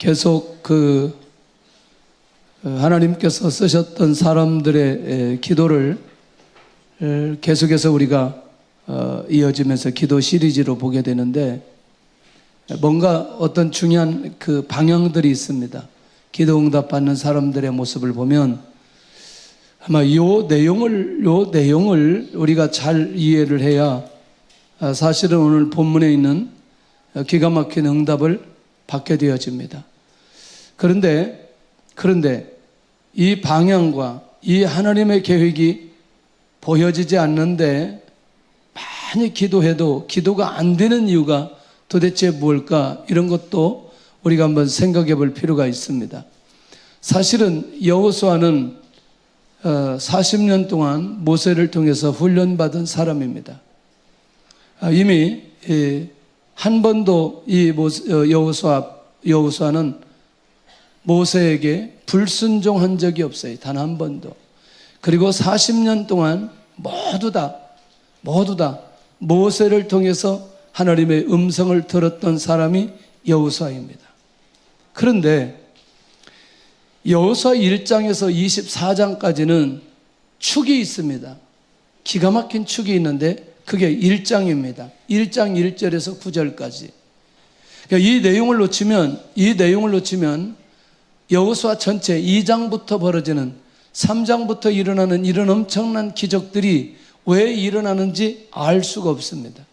계속 하나님께서 쓰셨던 사람들의 기도를 계속해서 우리가 이어지면서 기도 시리즈로 보게 되는데, 뭔가 어떤 중요한 그 방향들이 있습니다. 기도 응답 받는 사람들의 모습을 보면 아마 요 내용을 우리가 잘 이해를 해야 사실은 오늘 본문에 있는 기가 막힌 응답을 받게 되어집니다. 그런데 이 방향과 이 하나님의 계획이 보여지지 않는데 많이 기도해도 기도가 안 되는 이유가 도대체 무엇일까? 이런 것도 우리가 한번 생각해 볼 필요가 있습니다. 사실은 여호수아는 40년 동안 모세를 통해서 훈련받은 사람입니다. 이미 한 번도 이 여호수아는 모세에게 불순종한 적이 없어요. 단 한 번도. 그리고 40년 동안 모두 다 모세를 통해서 하나님의 음성을 들었던 사람이 여호수아입니다. 그런데 여호수아 1장에서 24장까지는 축이 있습니다. 기가 막힌 축이 있는데 그게 1장입니다. 1장 1절에서 9절까지. 그러니까 이 내용을 놓치면 여호수아 전체 2장부터 벌어지는 3장부터 일어나는 이런 엄청난 기적들이 왜 일어나는지 알 수가 없습니다.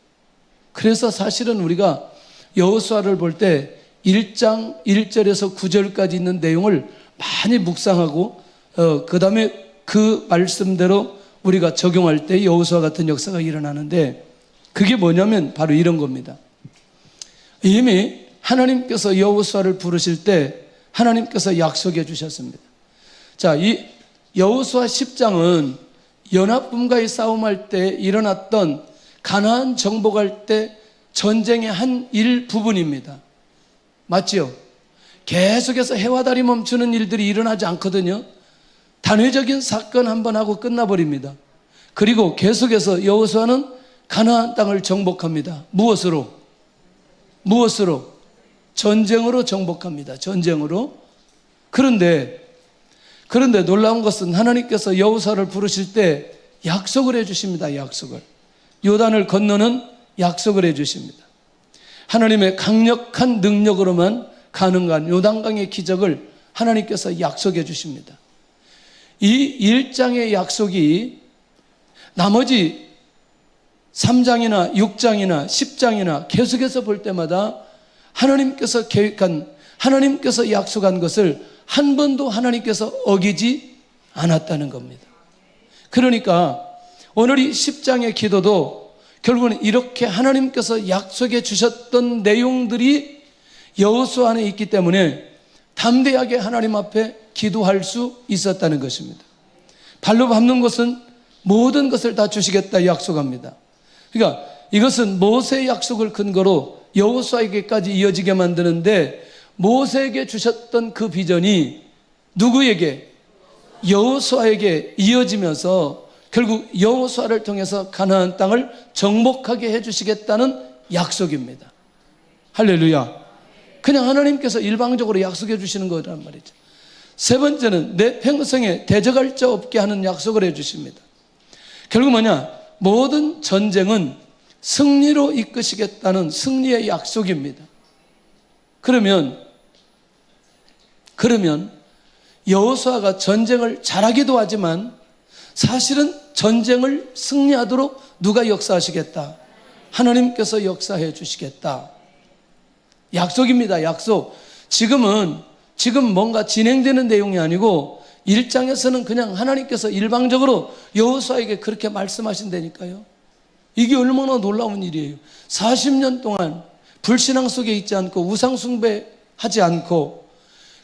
그래서 사실은 우리가 여호수아를 볼 때 1장 1절에서 9절까지 있는 내용을 많이 묵상하고 그 다음에 그 말씀대로 우리가 적용할 때 여호수아 같은 역사가 일어나는데, 그게 뭐냐면 바로 이런 겁니다. 이미 하나님께서 여호수아를 부르실 때 하나님께서 약속해 주셨습니다. 자, 이 여호수아 10장은 연합군과의 싸움할 때 일어났던 가나안 정복할 때 전쟁의 한 일부분입니다. 맞죠? 계속해서 해와 달이 멈추는 일들이 일어나지 않거든요. 단회적인 사건 한 번 하고 끝나버립니다. 그리고 계속해서 여호수아는 가나안 땅을 정복합니다. 무엇으로? 전쟁으로 정복합니다. 전쟁으로. 그런데 놀라운 것은 하나님께서 여호수아를 부르실 때 약속을 해주십니다. 약속을. 요단을 건너는 약속을 해주십니다. 하나님의 강력한 능력으로만 가능한 요단강의 기적을 하나님께서 약속해 주십니다. 이 1장의 약속이 나머지 3장이나 6장이나 10장이나 계속해서 볼 때마다 하나님께서 계획한, 하나님께서 약속한 것을 한 번도 하나님께서 어기지 않았다는 겁니다. 그러니까 오늘 이 10장의 기도도 결국은 이렇게 하나님께서 약속해 주셨던 내용들이 여호수아 안에 있기 때문에 담대하게 하나님 앞에 기도할 수 있었다는 것입니다. 발로 밟는 것은 모든 것을 다 주시겠다 약속합니다. 그러니까 이것은 모세의 약속을 근거로 여호수아에게까지 이어지게 만드는데, 모세에게 주셨던 그 비전이 누구에게? 여호수아에게 이어지면서 결국 여호수아를 통해서 가나안 땅을 정복하게 해주시겠다는 약속입니다. 할렐루야. 그냥 하나님께서 일방적으로 약속해 주시는 거란 말이죠. 세 번째는 내 평생에 대적할 자 없게 하는 약속을 해주십니다. 결국 뭐냐? 모든 전쟁은 승리로 이끄시겠다는 승리의 약속입니다. 그러면 여호수아가 전쟁을 잘하기도 하지만 사실은 전쟁을 승리하도록 누가 역사하시겠다? 하나님께서 역사해 주시겠다. 약속입니다. 약속. 지금 뭔가 진행되는 내용이 아니고 1장에서는 그냥 하나님께서 일방적으로 여호수아에게 그렇게 말씀하신다니까요. 이게 얼마나 놀라운 일이에요. 40년 동안 불신앙 속에 있지 않고 우상 숭배하지 않고,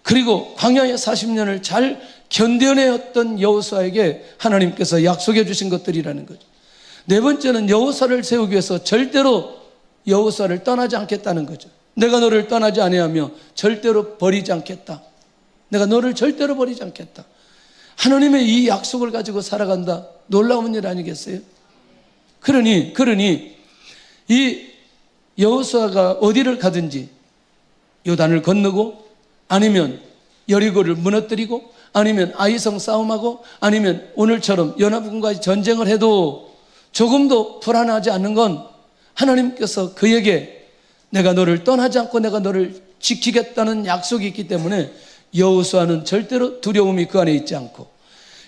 그리고 광야의 40년을 잘 견뎌내었던 여호수아에게 하나님께서 약속해 주신 것들이라는 거죠. 네 번째는 여호수아를 세우기 위해서 절대로 여호수아를 떠나지 않겠다는 거죠. 내가 너를 떠나지 아니하며 절대로 버리지 않겠다. 내가 너를 절대로 버리지 않겠다. 하나님의 이 약속을 가지고 살아간다. 놀라운 일 아니겠어요? 그러니 이 여호수아가 어디를 가든지 요단을 건너고 아니면 여리고를 무너뜨리고, 아니면 아이성 싸움하고, 아니면 오늘처럼 연합군과의 전쟁을 해도 조금도 불안하지 않는 건 하나님께서 그에게 내가 너를 떠나지 않고 내가 너를 지키겠다는 약속이 있기 때문에 여호수아는 절대로 두려움이 그 안에 있지 않고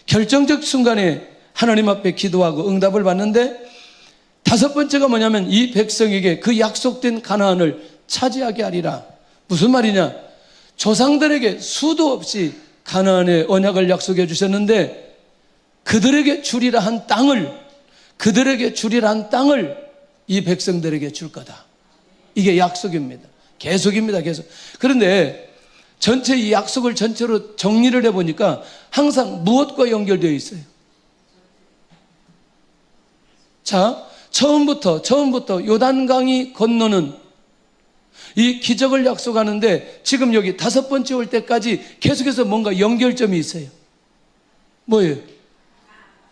결정적 순간에 하나님 앞에 기도하고 응답을 받는데, 다섯 번째가 뭐냐면 이 백성에게 그 약속된 가나안을 차지하게 하리라. 무슨 말이냐? 조상들에게 수도 없이 가나안의 언약을 약속해 주셨는데 그들에게 주리라 한 땅을 이 백성들에게 줄 거다. 이게 약속입니다. 계속입니다. 계속. 그런데 전체 이 약속을 전체로 정리를 해보니까 항상 무엇과 연결되어 있어요? 자, 처음부터 요단강이 건너는 이 기적을 약속하는데 지금 여기 다섯 번째 올 때까지 계속해서 뭔가 연결점이 있어요. 뭐예요?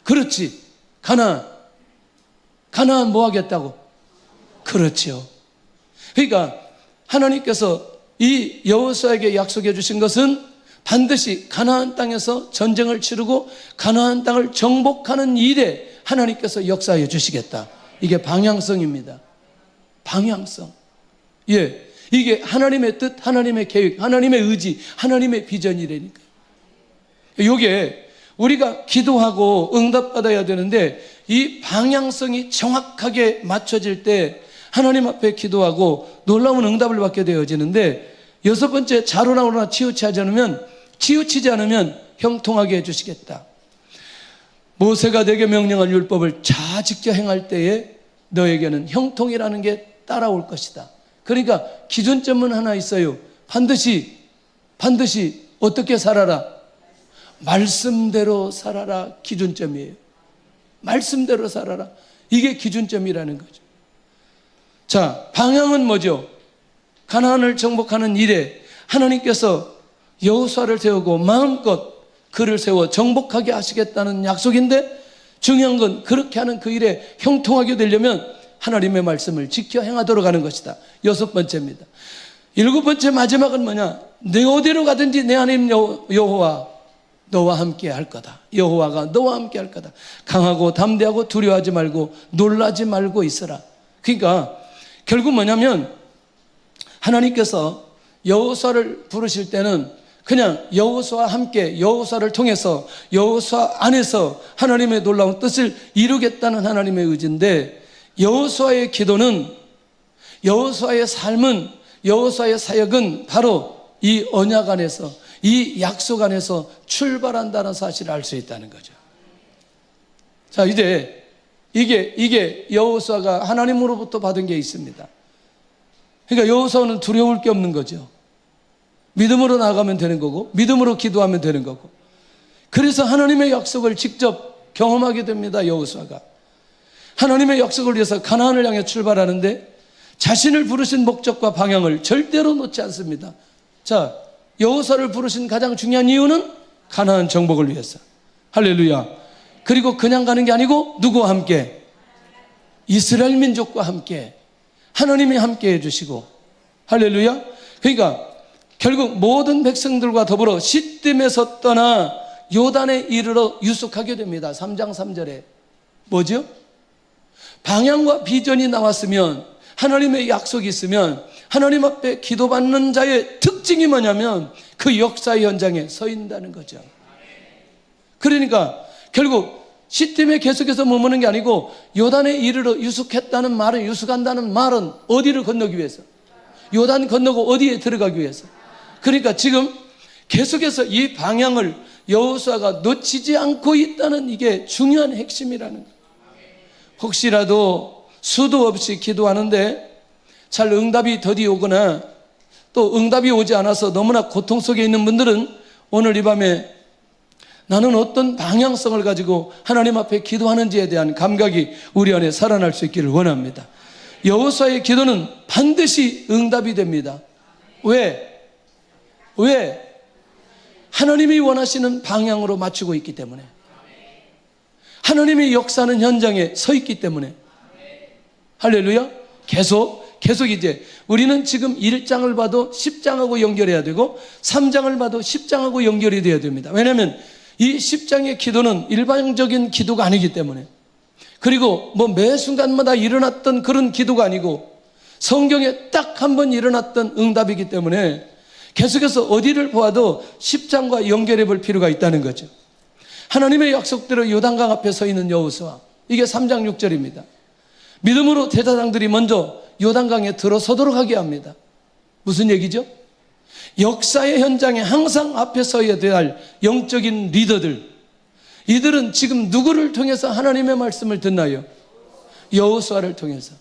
그렇지. 가나안 뭐 하겠다고? 그렇지요. 그러니까 하나님께서 이 여호수아에게 약속해 주신 것은 반드시 가나안 땅에서 전쟁을 치르고 가나안 땅을 정복하는 일에 하나님께서 역사해 주시겠다. 이게 방향성입니다. 방향성. 예. 이게 하나님의 뜻, 하나님의 계획, 하나님의 의지, 하나님의 비전이라니까요. 이게 우리가 기도하고 응답받아야 되는데 이 방향성이 정확하게 맞춰질 때 하나님 앞에 기도하고 놀라운 응답을 받게 되어지는데, 여섯 번째, 자로나오나 치우치지 않으면 형통하게 해주시겠다. 모세가 내게 명령한 율법을 지켜 행할 때에 너에게는 형통이라는 게 따라올 것이다. 그러니까 기준점은 하나 있어요. 반드시 어떻게 살아라? 말씀대로 살아라. 기준점이에요. 말씀대로 살아라. 이게 기준점이라는 거죠. 자, 방향은 뭐죠? 가나안을 정복하는 일에 하나님께서 여호수아를 세우고 마음껏 그를 세워 정복하게 하시겠다는 약속인데, 중요한 건 그렇게 하는 그 일에 형통하게 되려면 하나님의 말씀을 지켜 행하도록 하는 것이다. 여섯 번째입니다. 일곱 번째, 마지막은 뭐냐? 내 어디로 가든지 내 하나님 여호와 너와 함께 할 거다. 여호와가 너와 함께 할 거다. 강하고 담대하고 두려워하지 말고 놀라지 말고 있어라. 그러니까 결국 뭐냐면 하나님께서 여호수아를 부르실 때는 그냥 여호수아와 함께, 여호수아를 통해서, 여호수아 안에서 하나님의 놀라운 뜻을 이루겠다는 하나님의 의지인데, 여호수아의 기도는, 여호수아의 삶은, 여호수아의 사역은 바로 이 언약 안에서, 이 약속 안에서 출발한다는 사실을 알 수 있다는 거죠. 자, 이제 이게 여호수아가 하나님으로부터 받은 게 있습니다. 그러니까 여호수아는 두려울 게 없는 거죠. 믿음으로 나아가면 되는 거고, 믿음으로 기도하면 되는 거고. 그래서 하나님의 약속을 직접 경험하게 됩니다. 여호수아가 하나님의 약속을 위해서 가나안을 향해 출발하는데 자신을 부르신 목적과 방향을 절대로 놓지 않습니다. 자, 여호수아를 부르신 가장 중요한 이유는 가나안 정복을 위해서. 할렐루야. 그리고 그냥 가는 게 아니고 누구와 함께? 이스라엘 민족과 함께. 하나님이 함께 해주시고. 할렐루야. 그러니까 결국 모든 백성들과 더불어 시딤에서 떠나 요단에 이르러 유숙하게 됩니다. 3장 3절에 뭐죠? 방향과 비전이 나왔으면, 하나님의 약속이 있으면 하나님 앞에 기도받는 자의 특징이 뭐냐면 그 역사의 현장에 서 있다는 거죠. 그러니까 결국 시딤에 계속해서 머무는 게 아니고 요단에 이르러 유숙한다는 말은 어디를 건너기 위해서? 요단 건너고 어디에 들어가기 위해서? 그러니까 지금 계속해서 이 방향을 여호수아가 놓치지 않고 있다는, 이게 중요한 핵심이라는 거예요. 혹시라도 수도 없이 기도하는데 잘 응답이 더디 오거나 또 응답이 오지 않아서 너무나 고통 속에 있는 분들은 오늘 이 밤에 나는 어떤 방향성을 가지고 하나님 앞에 기도하는지에 대한 감각이 우리 안에 살아날 수 있기를 원합니다. 여호수아의 기도는 반드시 응답이 됩니다. 왜? 하나님이 원하시는 방향으로 맞추고 있기 때문에, 하나님이 역사하는 현장에 서 있기 때문에. 할렐루야. 계속 계속 이제 우리는 지금 1장을 봐도 10장하고 연결해야 되고 3장을 봐도 10장하고 연결이 돼야 됩니다. 왜냐하면 이 10장의 기도는 일반적인 기도가 아니기 때문에, 그리고 뭐 매 순간마다 일어났던 그런 기도가 아니고 성경에 딱 한 번 일어났던 응답이기 때문에 계속해서 어디를 보아도 10장과 연결해 볼 필요가 있다는 거죠. 하나님의 약속대로 요단강 앞에 서 있는 여호수아, 이게 3장 6절입니다. 믿음으로 제사장들이 먼저 요단강에 들어서도록 하게 합니다. 무슨 얘기죠? 역사의 현장에 항상 앞에 서야 될 영적인 리더들, 이들은 지금 누구를 통해서 하나님의 말씀을 듣나요? 여호수아를 통해서.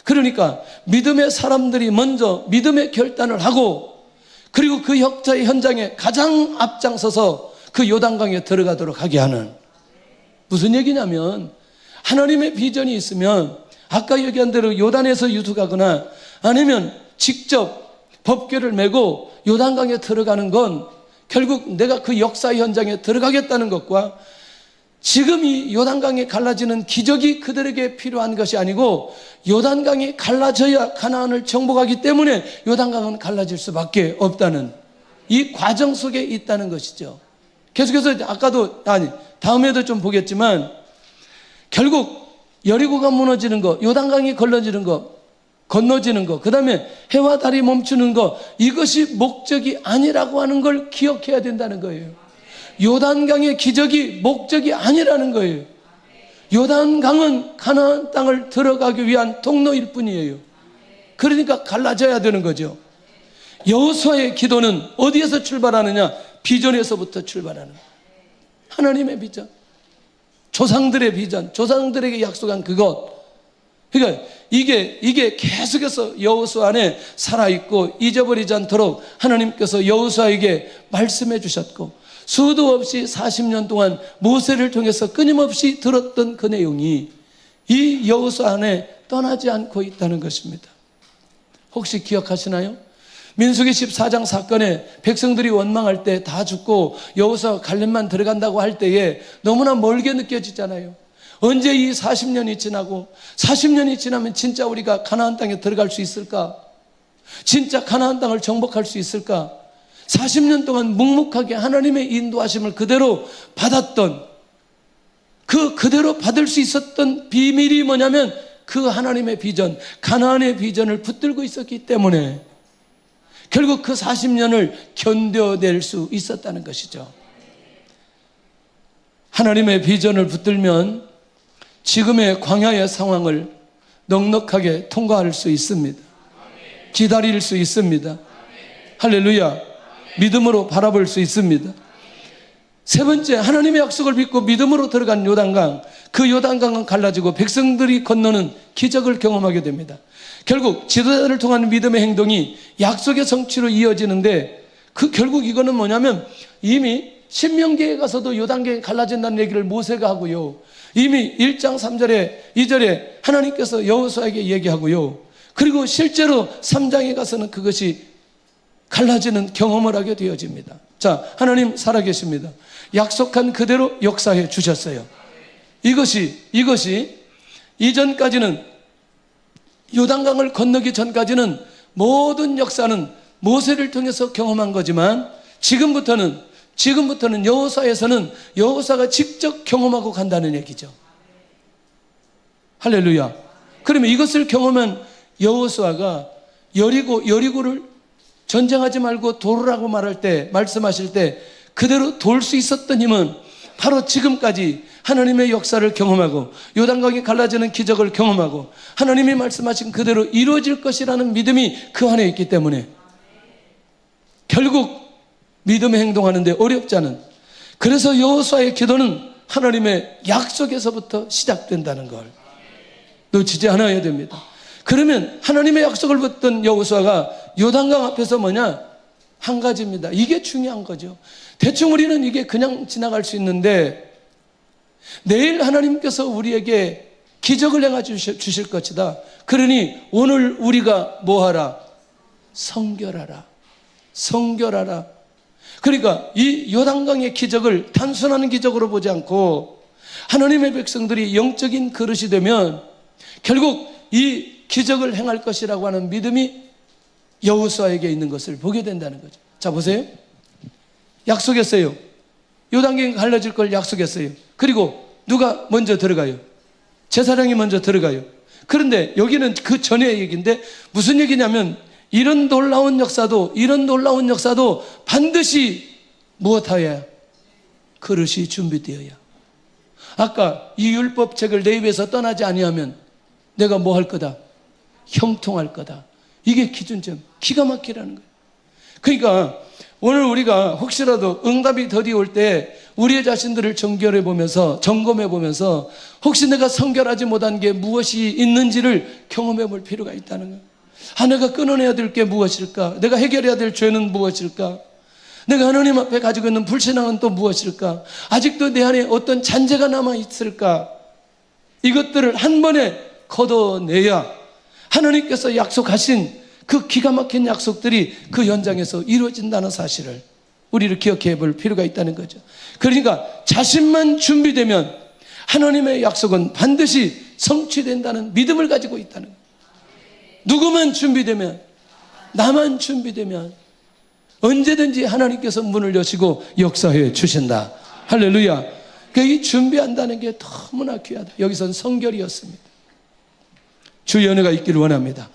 그러니까 믿음의 사람들이 먼저 믿음의 결단을 하고, 그리고 그 역사의 현장에 가장 앞장서서 그 요단강에 들어가도록 하게 하는, 무슨 얘기냐면 하나님의 비전이 있으면 아까 얘기한 대로 요단에서 유숙하거나 아니면 직접 법궤를 메고 요단강에 들어가는 건 결국 내가 그 역사의 현장에 들어가겠다는 것과, 지금 이 요단강이 갈라지는 기적이 그들에게 필요한 것이 아니고 요단강이 갈라져야 가나안을 정복하기 때문에 요단강은 갈라질 수밖에 없다는 이 과정 속에 있다는 것이죠. 계속해서 아까도, 다음에도 좀 보겠지만 결국 여리고가 무너지는 거, 요단강이 건너지는 거, 그 다음에 해와 달이 멈추는 거, 이것이 목적이 아니라고 하는 걸 기억해야 된다는 거예요. 요단강의 기적이 목적이 아니라는 거예요. 요단강은 가나안 땅을 들어가기 위한 통로일 뿐이에요. 그러니까 갈라져야 되는 거죠. 여호수아의 기도는 어디에서 출발하느냐? 비전에서부터 출발하는 거예요. 하나님의 비전, 조상들의 비전, 조상들에게 약속한 그것. 그러니까 이게 계속해서 여호수아 안에 살아있고 잊어버리지 않도록 하나님께서 여호수아에게 말씀해 주셨고, 수도 없이 40년 동안 모세를 통해서 끊임없이 들었던 그 내용이 이 여호수아 안에 떠나지 않고 있다는 것입니다. 혹시 기억하시나요? 민수기 14장 사건에 백성들이 원망할 때 다 죽고 여호수아가 갈렙만 들어간다고 할 때에 너무나 멀게 느껴지잖아요. 언제 이 40년이 지나고 40년이 지나면 진짜 우리가 가나안 땅에 들어갈 수 있을까? 진짜 가나안 땅을 정복할 수 있을까? 40년 동안 묵묵하게 하나님의 인도하심을 그대로 받았던, 그대로 받을 수 있었던 비밀이 뭐냐면 그 하나님의 비전, 가나안의 비전을 붙들고 있었기 때문에 결국 그 40년을 견뎌낼 수 있었다는 것이죠. 하나님의 비전을 붙들면 지금의 광야의 상황을 넉넉하게 통과할 수 있습니다. 기다릴 수 있습니다. 할렐루야. 믿음으로 바라볼 수 있습니다. 세 번째, 하나님의 약속을 믿고 믿음으로 들어간 요단강, 그 요단강은 갈라지고 백성들이 건너는 기적을 경험하게 됩니다. 결국 지도자를 통한 믿음의 행동이 약속의 성취로 이어지는데, 결국 이거는 뭐냐면 이미 신명기에 가서도 요단강이 갈라진다는 얘기를 모세가 하고요, 이미 1장 3절에 2절에 하나님께서 여호수아에게 얘기하고요, 그리고 실제로 3장에 가서는 그것이 갈라지는 경험을 하게 되어집니다. 자, 하나님 살아계십니다. 약속한 그대로 역사해 주셨어요. 이것이 이전까지는, 요단강을 건너기 전까지는 모든 역사는 모세를 통해서 경험한 거지만 지금부터는 여호수아에서는 여호수아가 직접 경험하고 간다는 얘기죠. 할렐루야. 그러면 이것을 경험한 여호수아가 여리고를 전쟁하지 말고 돌으라고 말씀하실 때 그대로 돌 수 있었던 힘은 바로 지금까지 하나님의 역사를 경험하고 요단강이 갈라지는 기적을 경험하고 하나님이 말씀하신 그대로 이루어질 것이라는 믿음이 그 안에 있기 때문에 결국 믿음의 행동하는데 어렵지 않은, 그래서 여호수아의 기도는 하나님의 약속에서부터 시작된다는 걸 놓치지 않아야 됩니다. 그러면 하나님의 약속을 붙든 여호수아가 요단강 앞에서 한 가지입니다. 이게 중요한 거죠. 대충 우리는 이게 그냥 지나갈 수 있는데, 내일 하나님께서 우리에게 기적을 행하 주실 것이다. 그러니 오늘 우리가 뭐하라? 성결하라. 그러니까 이 요단강의 기적을 단순한 기적으로 보지 않고 하나님의 백성들이 영적인 그릇이 되면 결국 이 기적을 행할 것이라고 하는 믿음이 여호수아에게 있는 것을 보게 된다는 거죠. 자, 보세요. 약속했어요. 요단강 갈라질 걸 약속했어요. 그리고 누가 먼저 들어가요? 제사장이 먼저 들어가요. 그런데 여기는 그 전의 얘기인데 무슨 얘기냐면 이런 놀라운 역사도 반드시 무엇하여야? 그릇이 준비되어야. 아까 이 율법책을 내 입에서 떠나지 아니하면 내가 뭐 할 거다? 형통할 거다. 이게 기준점. 기가 막히라는 거예요. 그러니까 오늘 우리가 혹시라도 응답이 더디 올 때 우리의 자신들을 점검해 보면서 혹시 내가 성결하지 못한 게 무엇이 있는지를 경험해 볼 필요가 있다는 거예요. 내가 끊어내야 될 게 무엇일까? 내가 해결해야 될 죄는 무엇일까? 내가 하나님 앞에 가지고 있는 불신앙은 또 무엇일까? 아직도 내 안에 어떤 잔재가 남아 있을까? 이것들을 한 번에 걷어내야 하나님께서 약속하신 그 기가 막힌 약속들이 그 현장에서 이루어진다는 사실을 우리를 기억해 볼 필요가 있다는 거죠. 그러니까 자신만 준비되면 하나님의 약속은 반드시 성취된다는 믿음을 가지고 있다는 거예요. 누구만 준비되면, 나만 준비되면 언제든지 하나님께서 문을 여시고 역사해 주신다. 할렐루야. 이 준비한다는 게 너무나 귀하다. 여기선 성결이었습니다. 주의 은혜가 있기를 원합니다.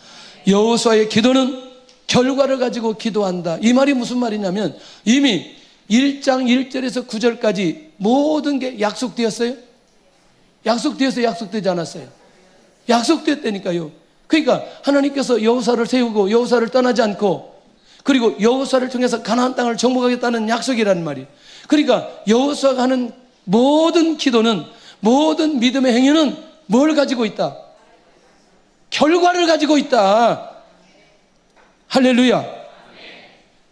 여호수아의 기도는 결과를 가지고 기도한다. 이 말이 무슨 말이냐면 이미 1장 1절에서 9절까지 모든 게 약속되었어요? 약속되지 않았어요? 약속됐다니까요. 그러니까 하나님께서 여호수아를 세우고 여호수아를 떠나지 않고 그리고 여호수아를 통해서 가나안 땅을 정복하겠다는 약속이라는 말이에요. 그러니까 여호수아가 하는 모든 기도는, 모든 믿음의 행위는 뭘 가지고 있다? 결과를 가지고 있다. 할렐루야.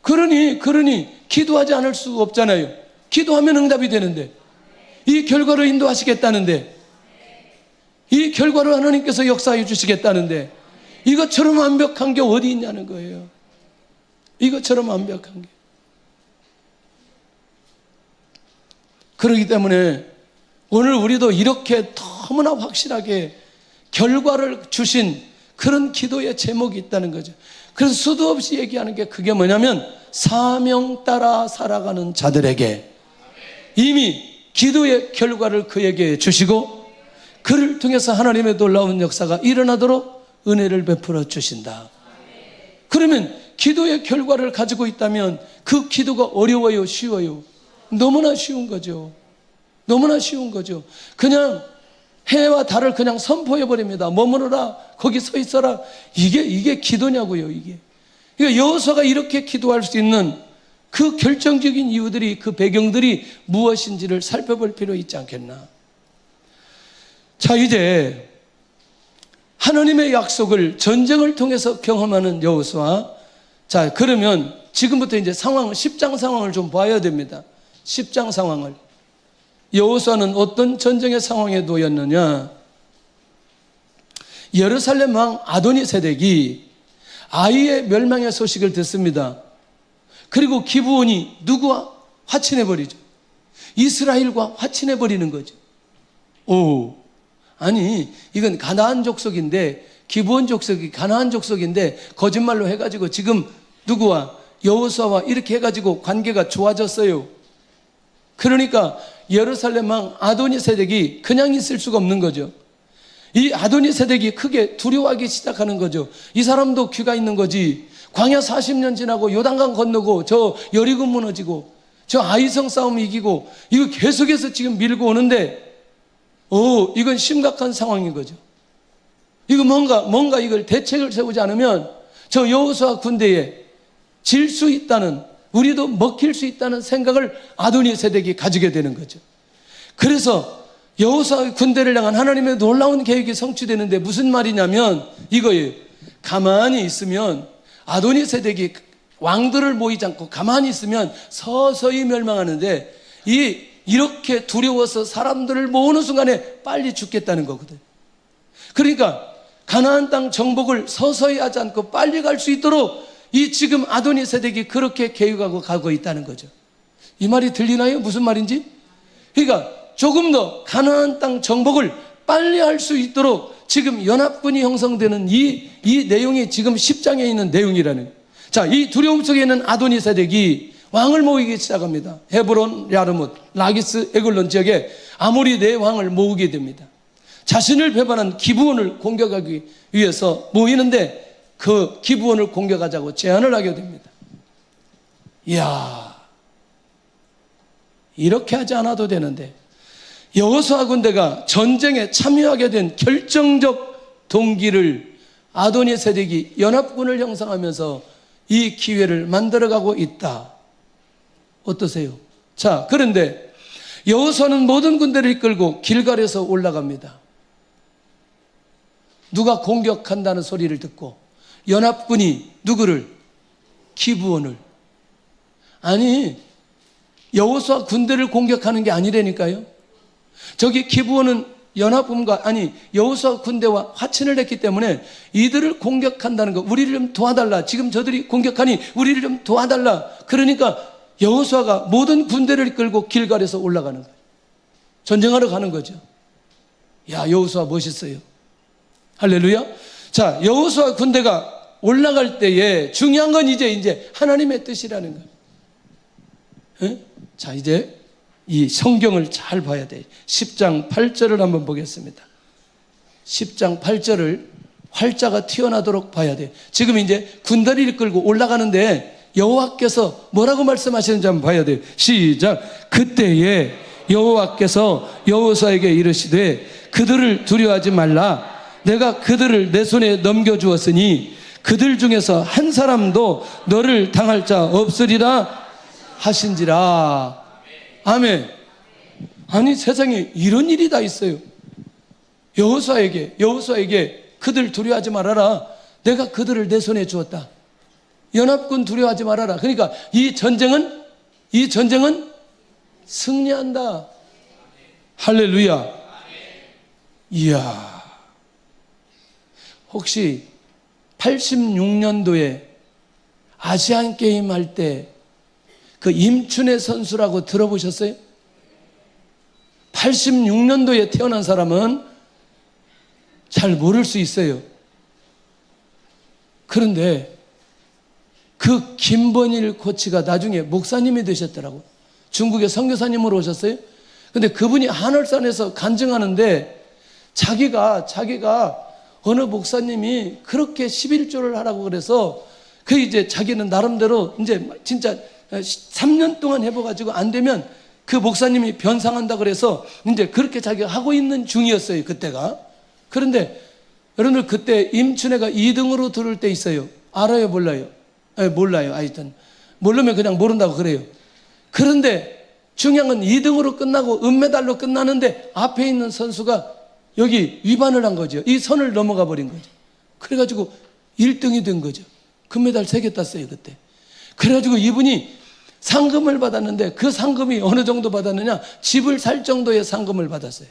그러니 기도하지 않을 수 없잖아요. 기도하면 응답이 되는데, 이 결과로 인도하시겠다는데, 이 결과로 하나님께서 역사해 주시겠다는데, 이것처럼 완벽한 게 어디 있냐는 거예요. 이것처럼 완벽한 게. 그렇기 때문에 오늘 우리도 이렇게 너무나 확실하게 결과를 주신 그런 기도의 제목이 있다는 거죠. 그래서 수도 없이 얘기하는 게 그게 뭐냐면 사명 따라 살아가는 자들에게 이미 기도의 결과를 그에게 주시고 그를 통해서 하나님의 놀라운 역사가 일어나도록 은혜를 베풀어 주신다. 그러면 기도의 결과를 가지고 있다면 그 기도가 어려워요, 쉬워요? 너무나 쉬운 거죠. 너무나 쉬운 거죠. 그냥 해와 달을 그냥 선포해 버립니다. 머무르라, 거기 서 있어라. 이게 기도냐고요, 이게. 그러니까 여호수아가 이렇게 기도할 수 있는 그 결정적인 이유들이, 그 배경들이 무엇인지를 살펴볼 필요 있지 않겠나. 자, 이제 하나님의 약속을 전쟁을 통해서 경험하는 여호수아. 자, 그러면 지금부터 이제 10장 상황을 좀 봐야 됩니다. 10장 상황을. 여호수아는 어떤 전쟁의 상황에 놓였느냐? 예루살렘 왕 아도니세덱이 아이의 멸망의 소식을 듣습니다. 그리고 기브온이 누구와 화친해버리죠? 이스라엘과 화친해버리는 거죠. 아니 이건 가나안 족속인데, 기브온 족속이 가나안 족속인데 거짓말로 해가지고 지금 누구와? 여호수아와 이렇게 해가지고 관계가 좋아졌어요. 그러니까 예루살렘 왕 아도니세덱이 그냥 있을 수가 없는 거죠. 이 아도니세덱이 크게 두려워하기 시작하는 거죠. 이 사람도 귀가 있는 거지. 광야 40년 지나고 요단강 건너고 저 여리고 무너지고 저 아이성 싸움 이기고 이거 계속해서 지금 밀고 오는데 이건 심각한 상황인 거죠. 이거 뭔가 이걸 대책을 세우지 않으면 저 여호수아 군대에 질 수 있다는, 우리도 먹힐 수 있다는 생각을 아도니세덱이 가지게 되는 거죠. 그래서 여호수아 군대를 향한 하나님의 놀라운 계획이 성취되는데 무슨 말이냐면 이거예요. 가만히 있으면 아도니세덱이 왕들을 모이지 않고 가만히 있으면 서서히 멸망하는데 이렇게 두려워서 사람들을 모으는 순간에 빨리 죽겠다는 거거든. 그러니까 가나안 땅 정복을 서서히 하지 않고 빨리 갈 수 있도록 이 지금 아도니세덱이 그렇게 계획하고 가고 있다는 거죠. 이 말이 들리나요? 무슨 말인지? 그러니까 조금 더 가나안 땅 정복을 빨리 할 수 있도록 지금 연합군이 형성되는 이 내용이 지금 10장에 있는 내용이라는 거예요. 자, 이 두려움 속에 있는 아도니세덱이 왕을 모으기 시작합니다. 헤브론, 야르뭇, 라기스, 에글론 지역에 아모리 네 왕을 모으게 됩니다. 자신을 배반한 기브온을 공격하기 위해서 모이는데 그 기브온을 공격하자고 제안을 하게 됩니다. 이야, 이렇게 하지 않아도 되는데 여호수아 군대가 전쟁에 참여하게 된 결정적 동기를 아도니세덱이 연합군을 형성하면서 이 기회를 만들어가고 있다. 어떠세요? 자, 그런데 여호수아는 모든 군대를 이끌고 길갈에서 올라갑니다. 누가 공격한다는 소리를 듣고 연합군이 누구를? 기브온을. 아니, 여호수아 군대를 공격하는 게 아니라니까요. 저기 기브온은 연합군과 여호수아 군대와 화친을 했기 때문에 이들을 공격한다는 거, 우리를 좀 도와달라. 지금 저들이 공격하니 우리를 좀 도와달라. 그러니까 여호수아가 모든 군대를 이끌고 길갈에서 올라가는 거예요. 전쟁하러 가는 거죠. 야, 여호수아 멋있어요. 할렐루야. 자, 여호수아 군대가 올라갈 때에 중요한 건 이제 하나님의 뜻이라는 거예요. 에? 자, 이제 이 성경을 잘 봐야 돼요. 10장 8절을 한번 보겠습니다. 10장 8절을 활자가 튀어나도록 봐야 돼요. 지금 이제 군대를 이끌고 올라가는데 여호와께서 뭐라고 말씀하시는지 한번 봐야 돼요. 시작. 그때에 여호와께서 여호수아에게 이르시되 그들을 두려워하지 말라. 내가 그들을 내 손에 넘겨주었으니 그들 중에서 한 사람도 너를 당할 자 없으리라 하신지라. 아멘. 아니, 세상에 이런 일이 다 있어요. 여호수아에게 그들 두려워하지 말아라. 내가 그들을 내 손에 주었다. 연합군 두려워하지 말아라. 그러니까 이 전쟁은 승리한다. 할렐루야. 이야. 혹시 86년도에 아시안 게임 할 때 그 임춘애 선수라고 들어보셨어요? 86년도에 태어난 사람은 잘 모를 수 있어요. 그런데 그 김번일 코치가 나중에 목사님이 되셨더라고요. 중국의 선교사님으로 오셨어요. 근데 그분이 한월산에서 간증하는데 자기가 어느 목사님이 그렇게 11조를 하라고 그래서 그 이제 자기는 나름대로 이제 진짜 3년 동안 해봐가지고 안 되면 그 목사님이 변상한다 그래서 이제 그렇게 자기가 하고 있는 중이었어요, 그때가. 그런데 여러분들 그때 임춘애가 2등으로 들을 때 있어요. 알아요, 몰라요? 몰라요. 하여튼 모르면 그냥 모른다고 그래요. 그런데 중요한 건 2등으로 끝나고 은메달로 끝나는데 앞에 있는 선수가 여기 위반을 한 거죠. 이 선을 넘어가 버린 거죠. 그래가지고 1등이 된 거죠. 금메달 3개 땄어요, 그때. 그래가지고 이분이 상금을 받았는데 그 상금이 어느 정도 받았느냐? 집을 살 정도의 상금을 받았어요.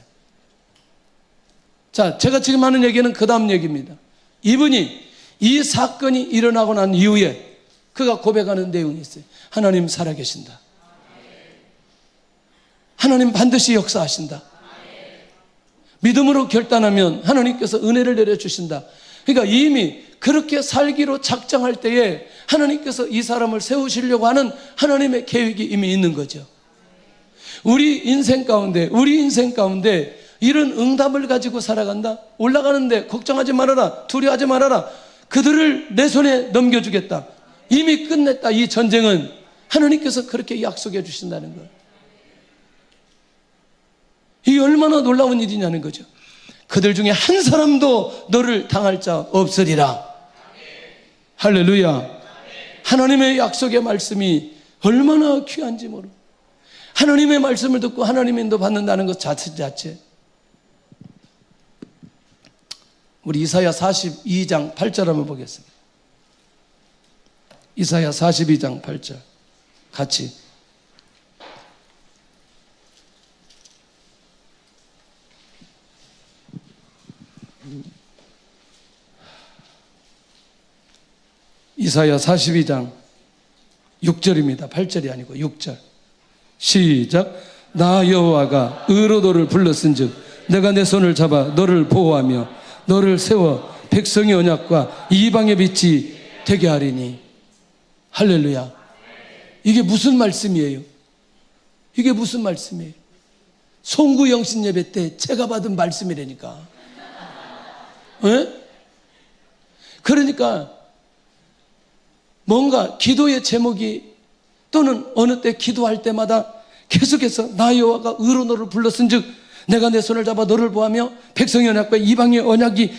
자, 제가 지금 하는 얘기는 그 다음 얘기입니다. 이분이 이 사건이 일어나고 난 이후에 그가 고백하는 내용이 있어요. 하나님 살아계신다. 하나님 반드시 역사하신다. 믿음으로 결단하면 하나님께서 은혜를 내려주신다. 그러니까 이미 그렇게 살기로 작정할 때에 하나님께서 이 사람을 세우시려고 하는 하나님의 계획이 이미 있는 거죠. 우리 인생 가운데 이런 응답을 가지고 살아간다. 올라가는데 걱정하지 말아라. 두려워하지 말아라. 그들을 내 손에 넘겨주겠다. 이미 끝냈다. 이 전쟁은 하나님께서 그렇게 약속해 주신다는 거예요. 이게 얼마나 놀라운 일이냐는 거죠. 그들 중에 한 사람도 너를 당할 자 없으리라. 할렐루야. 하나님의 약속의 말씀이 얼마나 귀한지 모르. 하나님의 말씀을 듣고 하나님의 인도 받는다는 것 자체. 우리 이사야 42장 8절 한번 보겠습니다. 이사야 42장 8절 같이. 이사야 42장 6절입니다. 8절이 아니고 6절. 시작. 나 여호와가 의로도를 불렀은즉 내가 내 손을 잡아 너를 보호하며 너를 세워 백성의 언약과 이방의 빛이 되게 하리니. 할렐루야. 이게 무슨 말씀이에요? 이게 무슨 말씀이에요? 송구 영신 예배 때 제가 받은 말씀이라니까. 에? 그러니까 뭔가 기도의 제목이, 또는 어느 때 기도할 때마다 계속해서 나 여호와가 의로 너를 불렀은즉 내가 내 손을 잡아 너를 보하며 백성의 언약과 이방의 언약이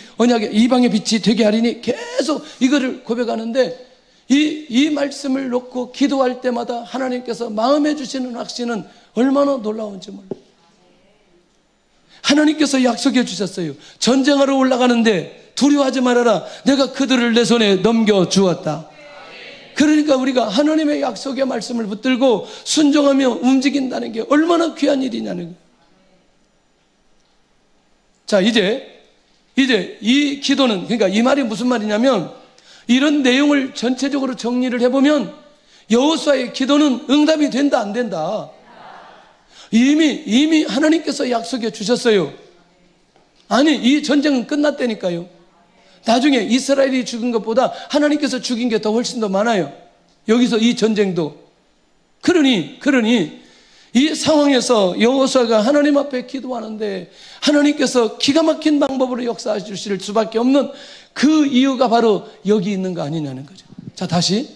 이방의 빛이 되게 하리니, 계속 이거를 고백하는데, 이 말씀을 놓고 기도할 때마다 하나님께서 마음에 주시는 확신은 얼마나 놀라운지 몰라요. 하나님께서 약속해 주셨어요. 전쟁하러 올라가는데 두려워하지 말아라. 내가 그들을 내 손에 넘겨주었다. 그러니까 우리가 하나님의 약속의 말씀을 붙들고 순종하며 움직인다는 게 얼마나 귀한 일이냐는 거예요. 자, 이제 이 기도는, 그러니까 이 말이 무슨 말이냐면, 이런 내용을 전체적으로 정리를 해보면 여호수아의 기도는 응답이 된다 안 된다? 이미 하나님께서 약속해 주셨어요. 아니, 이 전쟁은 끝났다니까요. 나중에 이스라엘이 죽은 것보다 하나님께서 죽인 게 더 훨씬 더 많아요. 여기서 이 전쟁도. 그러니 이 상황에서 여호수아가 하나님 앞에 기도하는데 하나님께서 기가 막힌 방법으로 역사해 주실 수밖에 없는 그 이유가 바로 여기 있는 거 아니냐는 거죠. 자, 다시.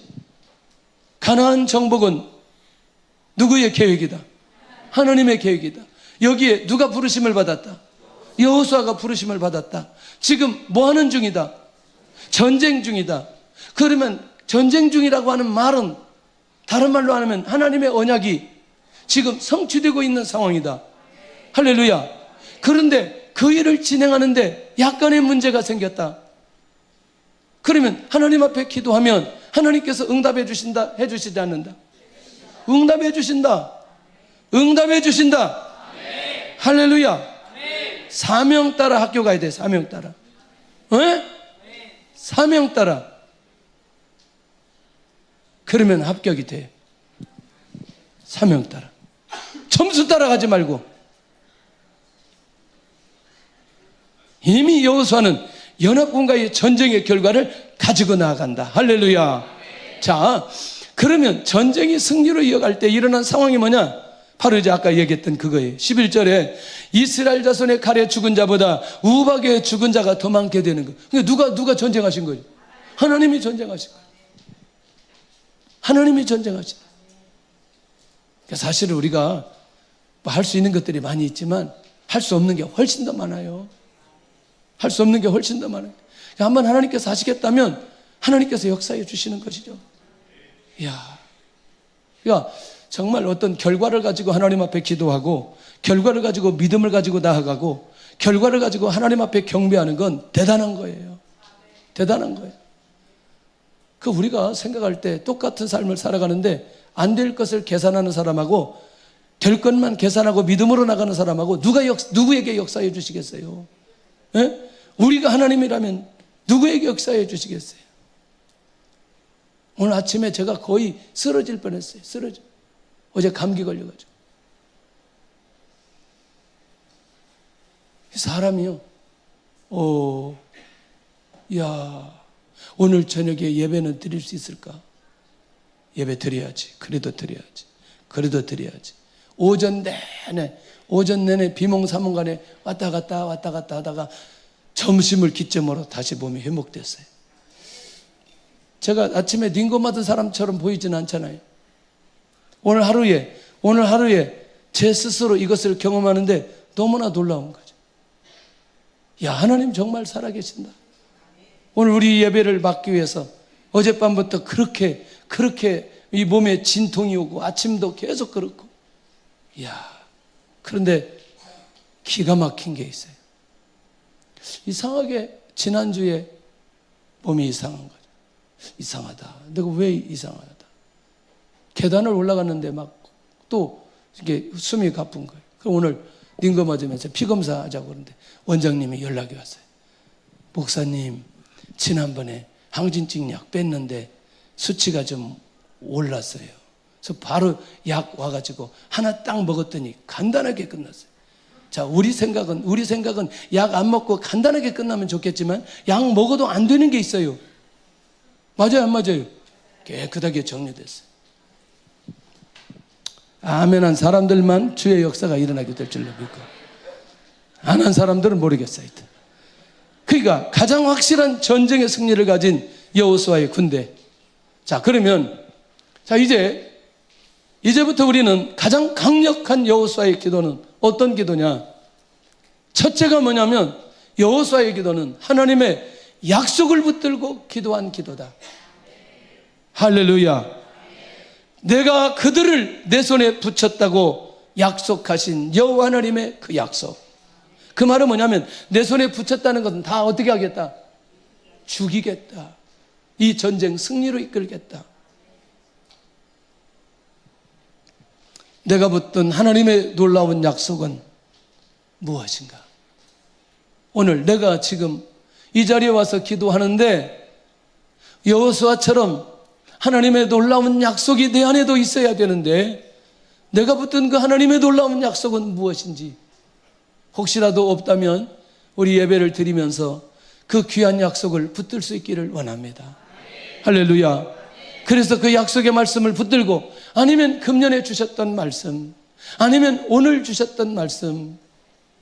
가나안 정복은 누구의 계획이다? 하나님의 계획이다. 여기에 누가 부르심을 받았다? 여호수아가 부르심을 받았다. 지금 뭐 하는 중이다? 전쟁 중이다. 그러면 전쟁 중이라고 하는 말은, 다른 말로 하면 하나님의 언약이 지금 성취되고 있는 상황이다. 할렐루야. 그런데 그 일을 진행하는데 약간의 문제가 생겼다. 그러면 하나님 앞에 기도하면 하나님께서 응답해 주신다, 해 주시지 않는다? 응답해 주신다. 응답해 주신다. 할렐루야. 사명 따라 학교 가야 돼. 사명 따라. 에? 사명 따라. 그러면 합격이 돼. 사명 따라. 점수 따라가지 말고. 이미 여호수아는 연합군과의 전쟁의 결과를 가지고 나아간다. 할렐루야. 자, 그러면 전쟁이 승리로 이어갈 때 일어난 상황이 뭐냐? 바로 이제 아까 얘기했던 그거예요. 11절에 이스라엘 자손의 칼에 죽은 자보다 우박에 죽은 자가 더 많게 되는 거예요. 그러니까 누가 전쟁하신 거예요? 하나님이 전쟁하신 거예요. 하나님이 전쟁하신 거예요. 그러니까 사실은 우리가 할 수 있는 것들이 많이 있지만 할 수 없는 게 훨씬 더 많아요. 할 수 없는 게 훨씬 더 많아요. 그러니까 한번 하나님께서 하시겠다면 하나님께서 역사해 주시는 것이죠. 이야. 그러니까 정말 어떤 결과를 가지고 하나님 앞에 기도하고, 결과를 가지고 믿음을 가지고 나아가고, 결과를 가지고 하나님 앞에 경배하는 건 대단한 거예요. 대단한 거예요. 그 우리가 생각할 때 똑같은 삶을 살아가는데 안 될 것을 계산하는 사람하고 될 것만 계산하고 믿음으로 나가는 사람하고 누구에게 역사해 주시겠어요? 예? 우리가 하나님이라면 누구에게 역사해 주시겠어요? 오늘 아침에 제가 거의 쓰러질 뻔했어요. 어제 감기 걸려가지고. 사람이요. 오늘 저녁에 예배는 드릴 수 있을까? 예배 드려야지. 그래도 드려야지. 오전 내내 비몽사몽간에 왔다 갔다 하다가 점심을 기점으로 다시 몸이 회복됐어요. 제가 아침에 링거 맞은 사람처럼 보이지는 않잖아요. 오늘 하루에 제 스스로 이것을 경험하는데 너무나 놀라운 거죠. 야, 하나님 정말 살아계신다. 오늘 우리 예배를 막기 위해서 어젯밤부터 그렇게 이 몸에 진통이 오고 아침도 계속 그렇고. 야, 그런데 기가 막힌 게 있어요. 이상하게 지난주에 몸이 이상한 거죠. 이상하다. 내가 왜 이상하다. 계단을 올라갔는데 막 또 이게 숨이 가쁜 거예요. 그럼 오늘 링거 맞으면서 피 검사하자고 그러는데 원장님이 연락이 왔어요. 목사님, 지난번에 항진증 약 뺐는데 수치가 좀 올랐어요. 그래서 바로 약 와가지고 하나 딱 먹었더니 간단하게 끝났어요. 자, 우리 생각은 약 안 먹고 간단하게 끝나면 좋겠지만 약 먹어도 안 되는 게 있어요. 맞아요, 안 맞아요? 깨끗하게 정리됐어요. 아멘한 사람들만 주의 역사가 일어나게 될 줄로 믿고, 안 한 사람들은 모르겠어요. 그러니까 가장 확실한 전쟁의 승리를 가진 여호수아의 군대. 자, 그러면 자, 이제부터 우리는 가장 강력한 여호수아의 기도는 어떤 기도냐? 첫째가 뭐냐면 여호수아의 기도는 하나님의 약속을 붙들고 기도한 기도다. 할렐루야. 내가 그들을 내 손에 붙였다고 약속하신 여호와 하나님의 그 약속. 그 말은 뭐냐면 내 손에 붙였다는 것은 다 어떻게 하겠다? 죽이겠다. 이 전쟁 승리로 이끌겠다. 내가 붙든 하나님의 놀라운 약속은 무엇인가? 오늘 내가 지금 이 자리에 와서 기도하는데 여호수아처럼 하나님의 놀라운 약속이 내 안에도 있어야 되는데, 내가 붙든 그 하나님의 놀라운 약속은 무엇인지 혹시라도 없다면 우리 예배를 드리면서 그 귀한 약속을 붙들 수 있기를 원합니다. 할렐루야. 그래서 그 약속의 말씀을 붙들고, 아니면 금년에 주셨던 말씀, 아니면 오늘 주셨던 말씀,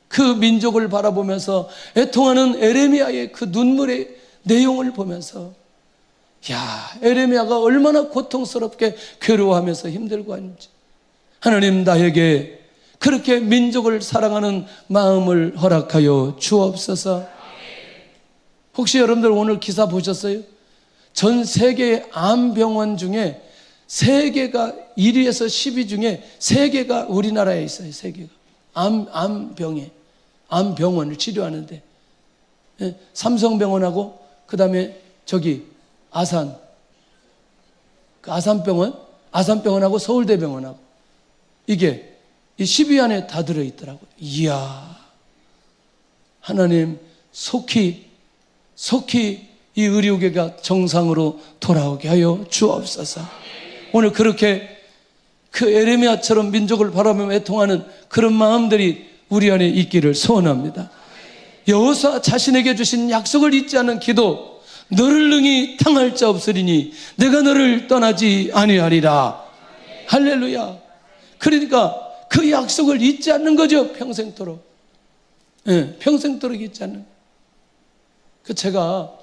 그 민족을 바라보면서 애통하는 에레미야의 그 눈물의 내용을 보면서, 야, 에레미야가 얼마나 고통스럽게 괴로워하면서 힘들고 하는지, 하나님 나에게 그렇게 민족을 사랑하는 마음을 허락하여 주옵소서. 혹시 여러분들 오늘 기사 보셨어요? 전 세계의 암병원 중에 3개가 1위에서 10위 중에 3개가 우리나라에 있어요. 3개가 암병원을 치료하는데, 삼성병원하고 그 다음에 저기 아산병원하고 서울대병원하고 이게 이 10위 안에 다 들어있더라고요. 이야, 하나님 속히 이 의료계가 정상으로 돌아오게 하여 주옵소서. 오늘 그렇게 그 에레미야처럼 민족을 바라보며 애통하는 그런 마음들이 우리 안에 있기를 소원합니다. 여호수아 자신에게 주신 약속을 잊지 않는 기도, 너를 능히 당할 자 없으리니 내가 너를 떠나지 아니하리라. 할렐루야. 그러니까 그 약속을 잊지 않는 거죠. 평생토록. 평생토록 잊지 않는. 제가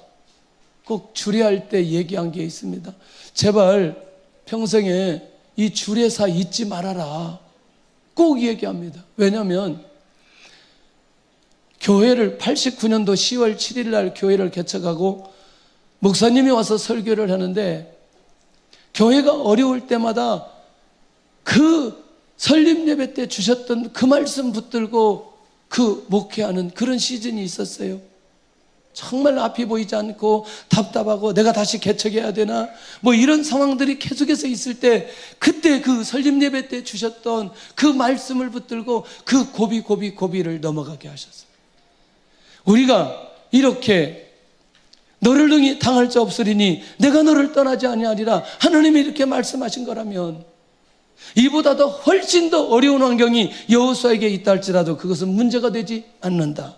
꼭 주례할 때 얘기한 게 있습니다. 제발 평생에 이 주례사 잊지 말아라. 꼭 얘기합니다. 왜냐하면 교회를 89년도 10월 7일 날 교회를 개척하고 목사님이 와서 설교를 하는데, 교회가 어려울 때마다 그 설립 예배 때 주셨던 그 말씀 붙들고 그 목회하는 그런 시즌이 있었어요. 정말 앞이 보이지 않고 답답하고 내가 다시 개척해야 되나 뭐 이런 상황들이 계속해서 있을 때, 그때 그 설립 예배 때 주셨던 그 말씀을 붙들고 그 고비를 넘어가게 하셨어요. 우리가 이렇게 너를 능히 당할 자 없으리니 내가 너를 떠나지 아니하리라, 하나님이 이렇게 말씀하신 거라면 이보다 더 훨씬 더 어려운 환경이 여호수아에게 있다 할지라도 그것은 문제가 되지 않는다.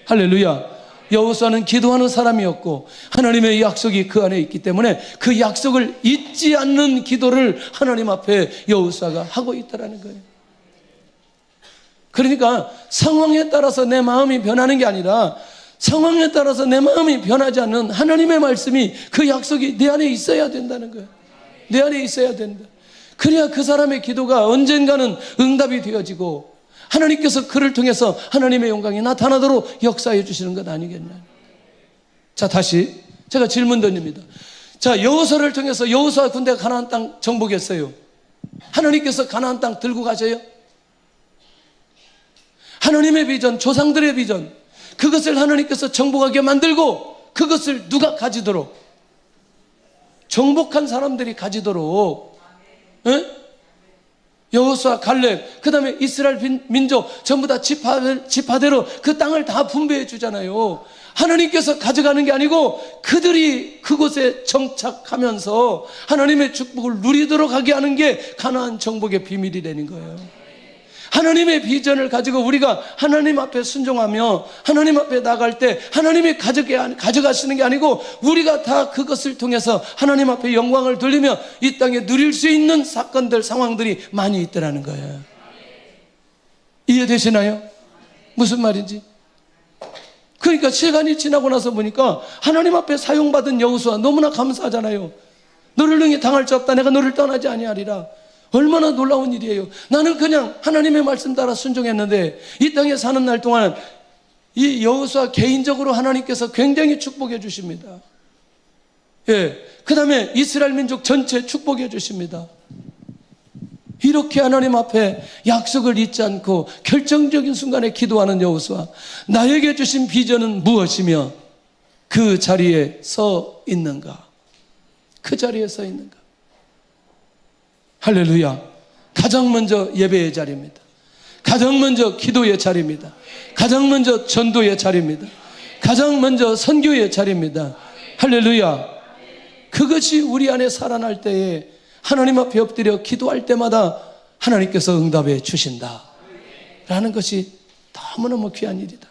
할렐루야. 여호수아는 기도하는 사람이었고 하나님의 약속이 그 안에 있기 때문에 그 약속을 잊지 않는 기도를 하나님 앞에 여호수아가 하고 있다는 거예요. 그러니까 상황에 따라서 내 마음이 변하는 게 아니라, 상황에 따라서 내 마음이 변하지 않는 하나님의 말씀이, 그 약속이 내 안에 있어야 된다는 거예요. 내 안에 있어야 된다. 그래야 그 사람의 기도가 언젠가는 응답이 되어지고 하나님께서 그를 통해서 하나님의 영광이 나타나도록 역사해 주시는 것 아니겠나요? 자, 다시 제가 질문 던집니다. 자, 여호수아를 통해서 여호수아 군대가 가나안 땅 정복했어요. 하나님께서 가나안 땅 들고 가셔요? 하나님의 비전, 조상들의 비전, 그것을 하나님께서 정복하게 만들고 그것을 누가 가지도록, 정복한 사람들이 가지도록, 여호수아, 칼렙, 그 다음에 이스라엘 민족 전부 다 지파대로 그 땅을 다 분배해 주잖아요. 하나님께서 가져가는 게 아니고 그들이 그곳에 정착하면서 하나님의 축복을 누리도록 하게 하는 게 가나안 정복의 비밀이 되는 거예요. 하나님의 비전을 가지고 우리가 하나님 앞에 순종하며 하나님 앞에 나갈 때 하나님이 가져가시는 게 아니고 우리가 다 그것을 통해서 하나님 앞에 영광을 돌리며 이 땅에 누릴 수 있는 사건들, 상황들이 많이 있더라는 거예요. 이해되시나요? 무슨 말인지? 그러니까 시간이 지나고 나서 보니까 하나님 앞에 사용받은 여호수아 너무나 감사하잖아요. 너를 능히 당할 자 없다. 내가 너를 떠나지 아니하리라. 얼마나 놀라운 일이에요. 나는 그냥 하나님의 말씀 따라 순종했는데 이 땅에 사는 날 동안 이 여호수아 개인적으로 하나님께서 굉장히 축복해 주십니다. 예, 그 다음에 이스라엘 민족 전체 축복해 주십니다. 이렇게 하나님 앞에 약속을 잊지 않고 결정적인 순간에 기도하는 여호수아, 나에게 주신 비전은 무엇이며 그 자리에 서 있는가? 그 자리에 서 있는가? 할렐루야. 가장 먼저 예배의 자리입니다. 가장 먼저 기도의 자리입니다. 가장 먼저 전도의 자리입니다. 가장 먼저 선교의 자리입니다. 할렐루야. 그것이 우리 안에 살아날 때에 하나님 앞에 엎드려 기도할 때마다 하나님께서 응답해 주신다 라는 것이 너무너무 귀한 일이다.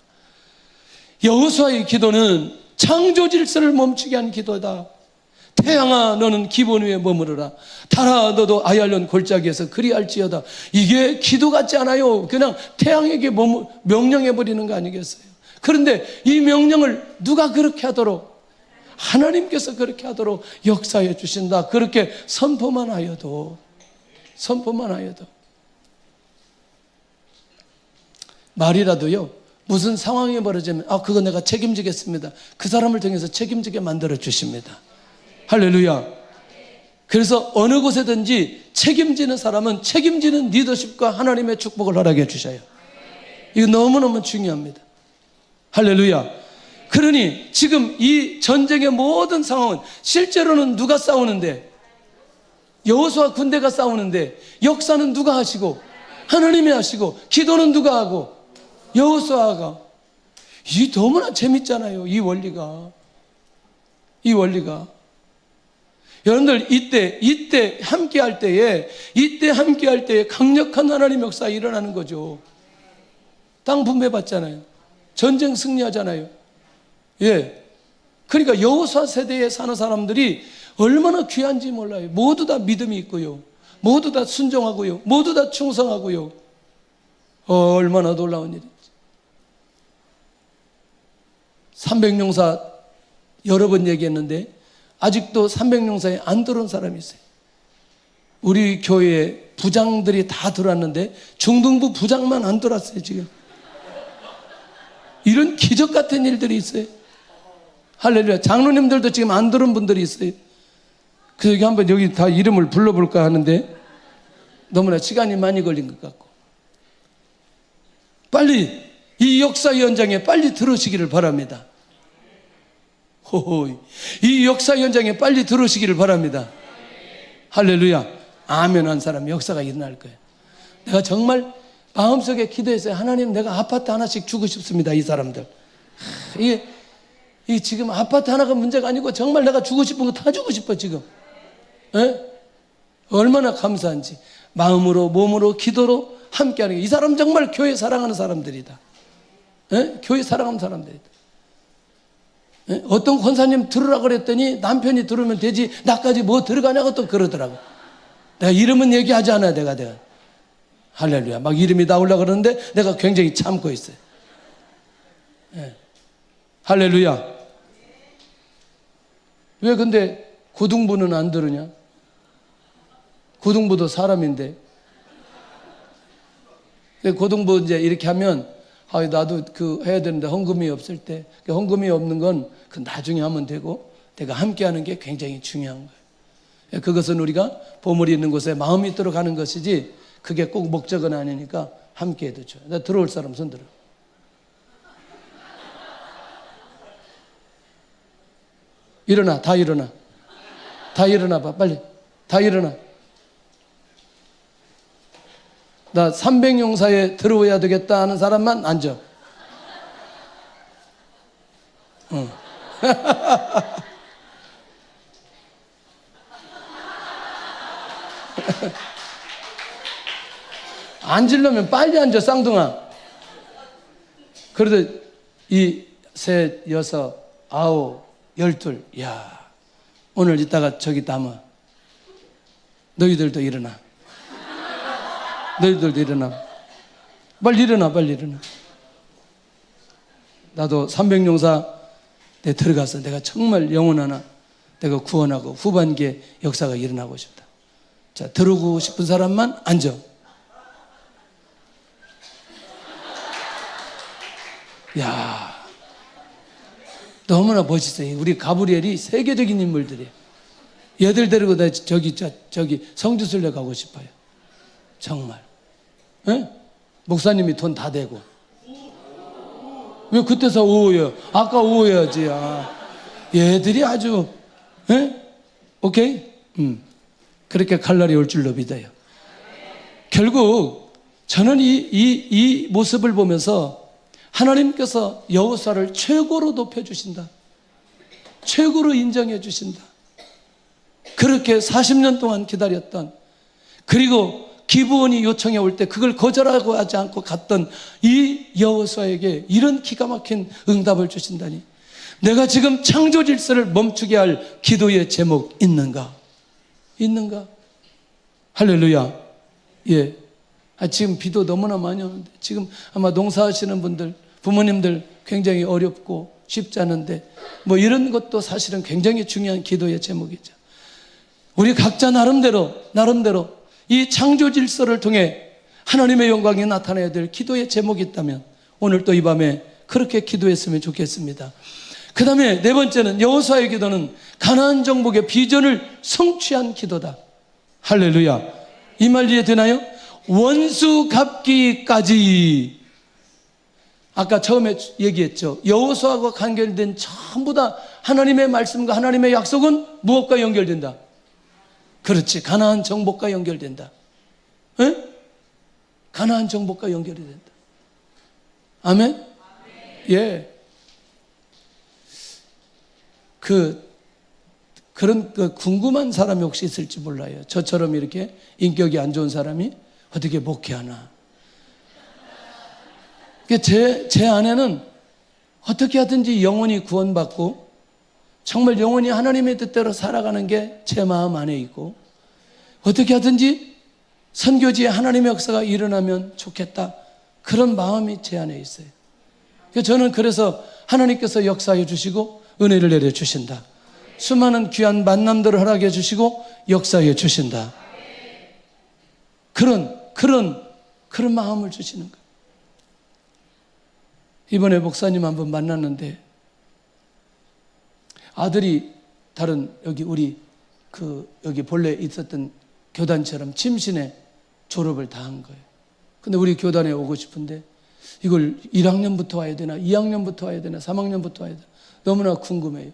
여호수아의 기도는 창조 질서를 멈추게 한 기도다. 태양아 너는 기본 위에 머무르라. 달아 너도 아얄론 골짜기에서 그리할지어다. 이게 기도 같지 않아요. 그냥 태양에게 명령해 버리는 거 아니겠어요? 그런데 이 명령을 누가 그렇게 하도록, 하나님께서 그렇게 하도록 역사해 주신다. 그렇게 선포만 하여도 말이라도요, 무슨 상황이 벌어지면 그거 내가 책임지겠습니다. 그 사람을 통해서 책임지게 만들어 주십니다. 할렐루야. 그래서 어느 곳에든지 책임지는 사람은 책임지는 리더십과 하나님의 축복을 허락해 주셔요. 이거 너무너무 중요합니다. 할렐루야. 그러니 지금 이 전쟁의 모든 상황은 실제로는 누가 싸우는데, 여호수아 군대가 싸우는데 역사는 누가 하시고 하나님이 하시고 기도는 누가 하고 여호수아가. 이 너무나 재밌잖아요. 이 원리가. 여러분들 이때 함께 할 때에 강력한 하나님 역사 일어나는 거죠. 땅 분배 받잖아요. 전쟁 승리하잖아요. 예. 그러니까 여호수아 세대에 사는 사람들이 얼마나 귀한지 몰라요. 모두 다 믿음이 있고요. 모두 다 순종하고요. 모두 다 충성하고요. 얼마나 놀라운 일인지. 300용사 여러 번 얘기했는데 아직도 300용사에 안 들어온 사람이 있어요. 우리 교회에 부장들이 다 들어왔는데 중등부 부장만 안 들어왔어요 지금. 이런 기적 같은 일들이 있어요. 할렐루야. 장로님들도 지금 안 들어온 분들이 있어요. 그래서 여기 한번 여기 다 이름을 불러볼까 하는데 너무나 시간이 많이 걸린 것 같고, 빨리 이 역사 현장에 빨리 들어오시기를 바랍니다. 호호이. 이 역사 현장에 빨리 들어오시기를 바랍니다. 할렐루야. 아멘 한 사람 역사가 일어날 거예요. 내가 정말 마음속에 기도했어요. 하나님, 내가 아파트 하나씩 주고 싶습니다. 이 사람들. 이게 지금 아파트 하나가 문제가 아니고 정말 내가 주고 싶은 거 다 주고 싶어 지금. 에? 얼마나 감사한지. 마음으로 몸으로 기도로 함께하는 게, 이 사람 정말 교회 사랑하는 사람들이다. 에? 교회 사랑하는 사람들이다. 에? 어떤 권사님 들으라 그랬더니 남편이 들으면 되지 나까지 뭐 들어가냐고 또 그러더라고. 내가 이름은 얘기하지 않아요. 내가 할렐루야. 막 이름이 나오려고 그러는데 내가 굉장히 참고 있어요. 에. 할렐루야. 왜 근데 고등부는 안 들으냐? 고등부도 사람인데. 고등부 이제 이렇게 하면 나도 해야 되는데 헌금이 없을 때, 헌금이 없는 건 그 나중에 하면 되고 내가 함께 하는 게 굉장히 중요한 거예요. 그것은 우리가 보물이 있는 곳에 마음이 들어가는 것이지 그게 꼭 목적은 아니니까 함께 해도 좋아요. 나 들어올 사람 손 들어. 일어나. 다 일어나 봐. 빨리 다 일어나. 나 300용사에 들어와야 되겠다 하는 사람만 앉아. 앉으려면 빨리 앉아, 쌍둥아. 그래도 이 셋, 여섯, 아홉, 12. 야, 오늘 이따가 저기 담아. 너희들도 일어나. 너희들도 일어나. 빨리 일어나, 빨리 일어나. 나도 300용사 내 들어가서 내가 정말 영혼 하나 내가 구원하고 후반기에 역사가 일어나고 싶다. 자, 들어오고 싶은 사람만 앉아. 야, 너무나 멋있어요. 우리 가브리엘이 세계적인 인물들이에요. 얘들 데리고 나 저기 성지순례 가고 싶어요. 정말. 에? 목사님이 돈 다 대고. 왜 그때서 오해요? 아까 오해야지. 얘들이 아주, 에? 오케이? 그렇게 갈 날이 올 줄로 믿어요. 결국 저는 이 모습을 보면서 하나님께서 여호수아를 최고로 높여주신다. 최고로 인정해 주신다. 그렇게 40년 동안 기다렸던, 그리고 기브온이 요청해 올 때 그걸 거절하고 하지 않고 갔던 이 여호수아에게 이런 기가 막힌 응답을 주신다니, 내가 지금 창조 질서를 멈추게 할 기도의 제목 있는가? 있는가? 할렐루야. 예. 지금 비도 너무나 많이 오는데, 지금 아마 농사하시는 분들, 부모님들 굉장히 어렵고 쉽지 않은데, 뭐 이런 것도 사실은 굉장히 중요한 기도의 제목이죠. 우리 각자 나름대로 이 창조 질서를 통해 하나님의 영광이 나타나야 될 기도의 제목이 있다면 오늘 또 이 밤에 그렇게 기도했으면 좋겠습니다. 그 다음에 네 번째는, 여호수아의 기도는 가나안 정복의 비전을 성취한 기도다. 할렐루야. 이 말 이해되나요? 원수 갚기까지. 아까 처음에 얘기했죠. 여호수아와 관계된 전부 다 하나님의 말씀과 하나님의 약속은 무엇과 연결된다? 그렇지, 가나안 정복과 연결된다. 에? 가나안 정복과 연결이 된다. 아멘? 예. 그런 궁금한 사람이 혹시 있을지 몰라요. 저처럼 이렇게 인격이 안 좋은 사람이 어떻게 목회하나. 제 아내는 어떻게 하든지 영혼이 구원받고 정말 영혼이 하나님의 뜻대로 살아가는 게 제 마음 안에 있고, 어떻게 하든지 선교지에 하나님의 역사가 일어나면 좋겠다, 그런 마음이 제 안에 있어요. 저는 그래서 하나님께서 역사해 주시고 은혜를 내려 주신다. 수많은 귀한 만남들을 허락해 주시고 역사해 주신다. 그런 마음을 주시는 거예요. 이번에 목사님 한번 만났는데, 아들이 다른 여기 본래 있었던 교단처럼 침신에 졸업을 다 한 거예요. 근데 우리 교단에 오고 싶은데 이걸 1학년부터 와야 되나, 2학년부터 와야 되나, 3학년부터 와야 되나 너무나 궁금해요.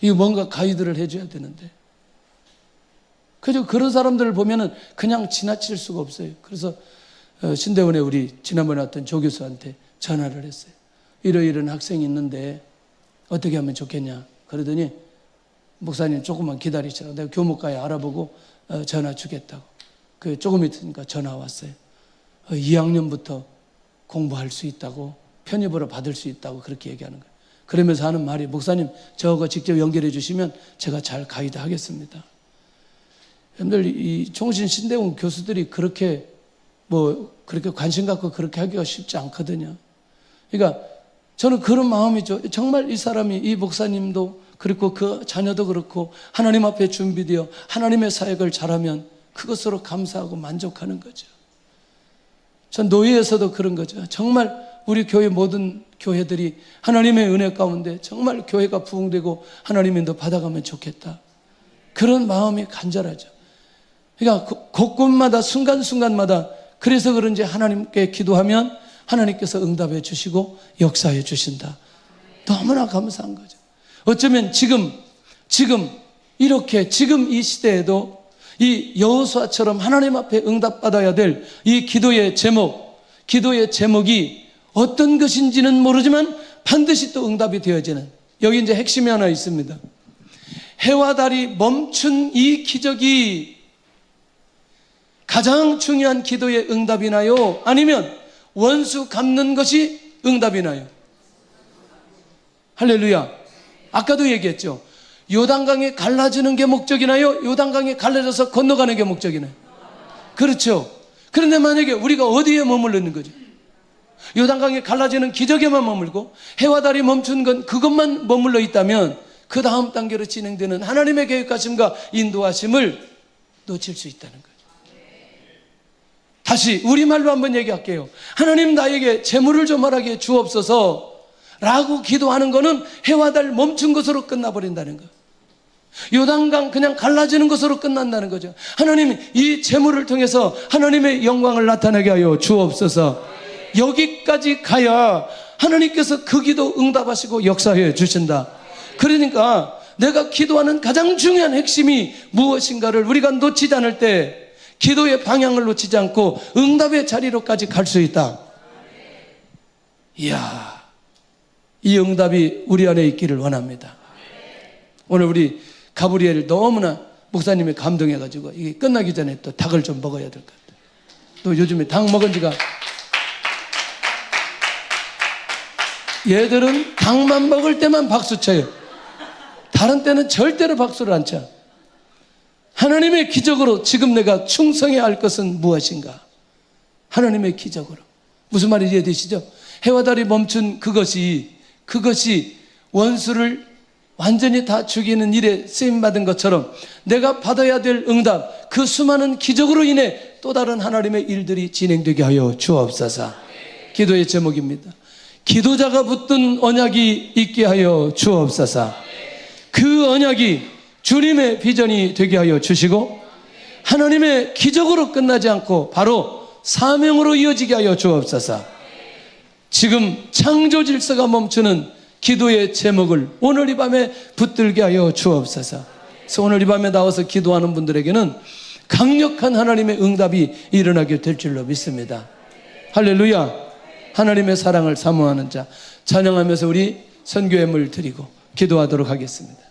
이거 뭔가 가이드를 해줘야 되는데, 그저 그런 사람들을 보면은 그냥 지나칠 수가 없어요. 그래서 신대원에 우리 지난번에 왔던 조교수한테 전화를 했어요. 이런 학생이 있는데 어떻게 하면 좋겠냐. 그러더니 목사님 조금만 기다리시라고, 내가 교목과에 알아보고 전화 주겠다고. 조금 있으니까 전화 왔어요. 2학년부터 공부할 수 있다고, 편입으로 받을 수 있다고 그렇게 얘기하는 거예요. 그러면서 하는 말이, 목사님 저거 직접 연결해 주시면 제가 잘 가이드 하겠습니다. 여러분들, 이 총신 신대원 교수들이 그렇게 관심 갖고 그렇게 하기가 쉽지 않거든요. 그러니까 저는 그런 마음이죠. 정말 이 사람이, 이 목사님도 그렇고 그 자녀도 그렇고 하나님 앞에 준비되어 하나님의 사역을 잘하면 그것으로 감사하고 만족하는 거죠. 전 노예에서도 그런 거죠. 정말 우리 교회 모든 교회들이 하나님의 은혜 가운데 정말 교회가 부흥되고 하나님의 인도 받아가면 좋겠다, 그런 마음이 간절하죠. 그러니까 곳곳마다 순간순간마다, 그래서 그런지 하나님께 기도하면 하나님께서 응답해 주시고 역사해 주신다. 너무나 감사한 거죠. 어쩌면 지금 이 시대에도 이 여호수아처럼 하나님 앞에 응답받아야 될 이 기도의 제목이 어떤 것인지는 모르지만 반드시 또 응답이 되어지는, 여기 이제 핵심이 하나 있습니다. 해와 달이 멈춘 이 기적이 가장 중요한 기도의 응답이나요? 아니면 원수 갚는 것이 응답이나요? 할렐루야. 아까도 얘기했죠. 요단강이 갈라지는 게 목적이나요? 요단강이 갈라져서 건너가는 게 목적이나요? 그렇죠. 그런데 만약에 우리가 어디에 머무르는 거죠? 요단강이 갈라지는 기적에만 머물고 해와 달이 멈춘 건 그것만 머물러 있다면 그 다음 단계로 진행되는 하나님의 계획하심과 인도하심을 놓칠 수 있다는 거예요. 다시 우리말로 한번 얘기할게요. 하나님 나에게 재물을 좀 허락해 주옵소서 라고 기도하는 거는 해와 달 멈춘 것으로 끝나버린다는 거예요. 요단강 그냥 갈라지는 것으로 끝난다는 거죠. 하나님 이 재물을 통해서 하나님의 영광을 나타내게 하여 주옵소서. 여기까지 가야 하나님께서 그 기도 응답하시고 역사해 주신다. 그러니까 내가 기도하는 가장 중요한 핵심이 무엇인가를 우리가 놓치지 않을 때 기도의 방향을 놓치지 않고 응답의 자리로까지 갈 수 있다. 이야, 이 응답이 우리 안에 있기를 원합니다. 오늘 우리 가브리엘 너무나 목사님이 감동해가지고 이게 끝나기 전에 또 닭을 좀 먹어야 될 것 같아요. 또 요즘에 닭 먹은 지가, 얘들은 닭만 먹을 때만 박수 쳐요. 다른 때는 절대로 박수를 안 쳐. 하나님의 기적으로 지금 내가 충성해야 할 것은 무엇인가? 하나님의 기적으로. 무슨 말인지 이해되시죠? 해와 달이 멈춘 그것이 원수를 완전히 다 죽이는 일에 쓰임받은 것처럼 내가 받아야 될 응답, 그 수많은 기적으로 인해 또 다른 하나님의 일들이 진행되게 하여 주옵소서. 기도의 제목입니다. 기도자가 붙든 언약이 있게 하여 주옵소서. 그 언약이 주님의 비전이 되게 하여 주시고 하나님의 기적으로 끝나지 않고 바로 사명으로 이어지게 하여 주옵소서. 지금 창조 질서가 멈추는 기도의 제목을 오늘 이 밤에 붙들게 하여 주옵소서. 그래서 오늘 이 밤에 나와서 기도하는 분들에게는 강력한 하나님의 응답이 일어나게 될 줄로 믿습니다. 할렐루야. 하나님의 사랑을 사모하는 자 찬양하면서 우리 선교의 물 드리고 기도하도록 하겠습니다.